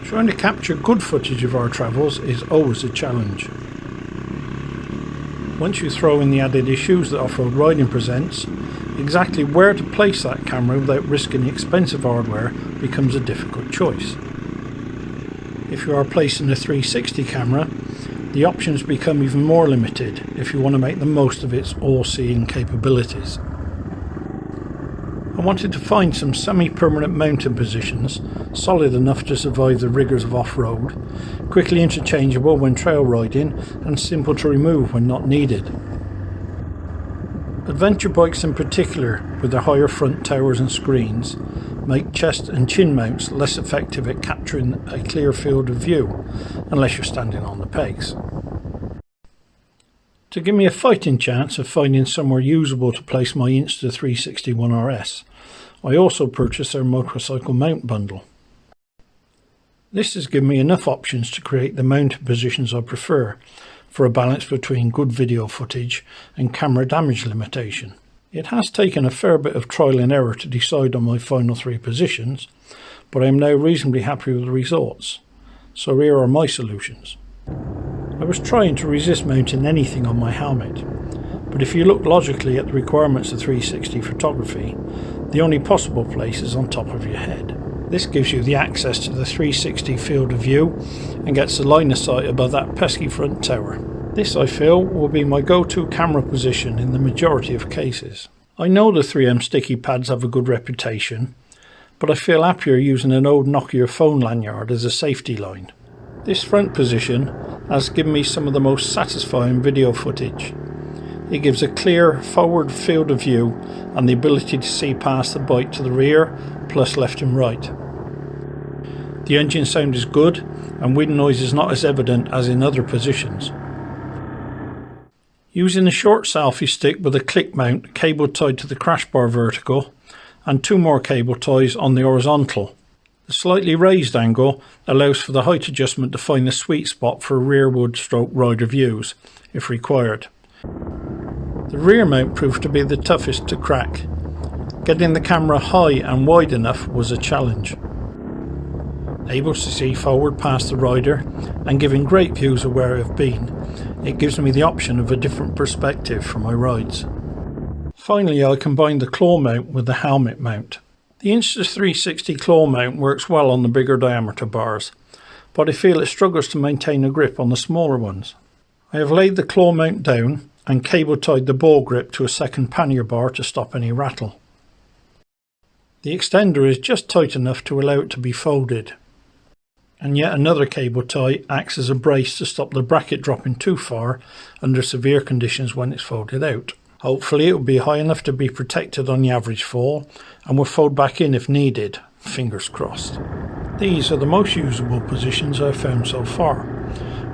Trying to capture good footage of our travels is always a challenge. Once you throw in the added issues that off-road riding presents, exactly where to place that camera without risking the expensive hardware becomes a difficult choice. If you are placing a 360 camera, the options become even more limited if you want to make the most of its all-seeing capabilities. I wanted to find some semi-permanent mounting positions, solid enough to survive the rigours of off-road, quickly interchangeable when trail riding and simple to remove when not needed. Adventure bikes in particular, with their higher front towers and screens, make chest and chin mounts less effective at capturing a clear field of view, unless you're standing on the pegs. To give me a fighting chance of finding somewhere usable to place my Insta360 RS, I also purchased their motorcycle mount bundle. This has given me enough options to create the mounting positions I prefer, for a balance between good video footage and camera damage limitation. It has taken a fair bit of trial and error to decide on my final 3 positions, but I am now reasonably happy with the results. So here are my solutions. I was trying to resist mounting anything on my helmet, but if you look logically at the requirements of 360 photography, the only possible place is on top of your head. This gives you the access to the 360 field of view and gets the line of sight above that pesky front tower. This, I feel, will be my go-to camera position in the majority of cases. I know the 3M sticky pads have a good reputation, but I feel happier using an old Nokia phone lanyard as a safety line. This front position has given me some of the most satisfying video footage. It gives a clear forward field of view and the ability to see past the bike to the rear, plus left and right. The engine sound is good and wind noise is not as evident as in other positions. Using a short selfie stick with a click mount cable tied to the crash bar vertical and 2 more cable ties on the horizontal. The slightly raised angle allows for the height adjustment to find the sweet spot for rearward stroke rider views, if required. The rear mount proved to be the toughest to crack. Getting the camera high and wide enough was a challenge. Able to see forward past the rider and giving great views of where I've been, it gives me the option of a different perspective for my rides. Finally, I combined the claw mount with the helmet mount. The Insta360 claw mount works well on the bigger diameter bars, but I feel it struggles to maintain a grip on the smaller ones. I have laid the claw mount down and cable tied the ball grip to a second pannier bar to stop any rattle. The extender is just tight enough to allow it to be folded, and yet another cable tie acts as a brace to stop the bracket dropping too far under severe conditions when it's folded out. Hopefully it will be high enough to be protected on the average fall and will fold back in if needed, fingers crossed. These are the most usable positions I've found so far,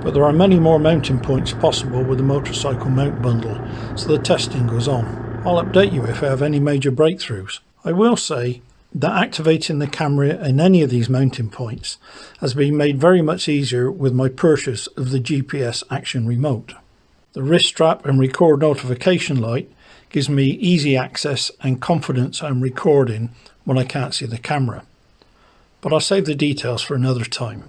but there are many more mounting points possible with the motorcycle mount bundle, so the testing goes on. I'll update you if I have any major breakthroughs. I will say that activating the camera in any of these mounting points has been made very much easier with my purchase of the GPS Action Remote. The wrist strap and record notification light gives me easy access and confidence I'm recording when I can't see the camera. But I'll save the details for another time.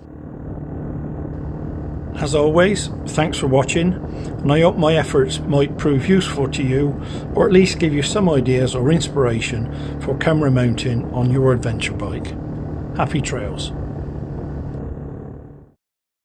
As always, thanks for watching, and I hope my efforts might prove useful to you, or at least give you some ideas or inspiration for camera mounting on your adventure bike. Happy trails.